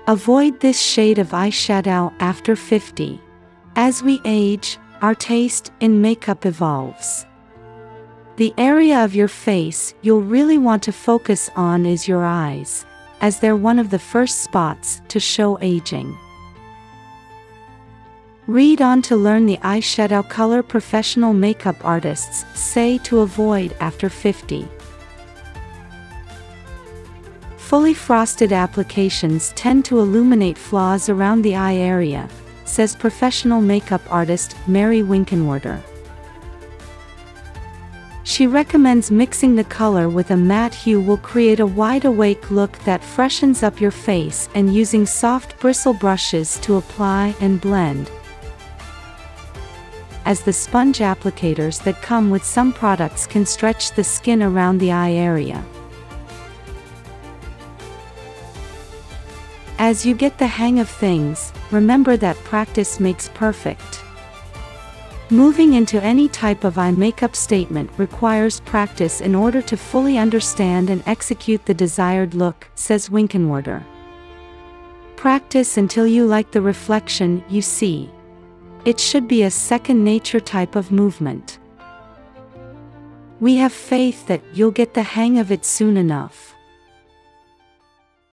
Avoid this shade of eyeshadow after 50. As we age, our taste in makeup evolves. The area of your face you'll really want to focus on is your eyes, as they're one of the first spots to show aging. Read on to learn the eyeshadow color professional makeup artists say to avoid after 50. Fully frosted applications tend to illuminate flaws around the eye area, says professional makeup artist Mary Winkenwerder. She recommends mixing the color with a matte hue will create a wide-awake look that freshens up your face, and using soft bristle brushes to apply and blend, as the sponge applicators that come with some products can stretch the skin around the eye area. As you get the hang of things, remember that practice makes perfect. Moving into any type of eye makeup statement requires practice in order to fully understand and execute the desired look, says Winkenwerder. Practice until you like the reflection you see. It should be a second nature type of movement. We have faith that you'll get the hang of it soon enough.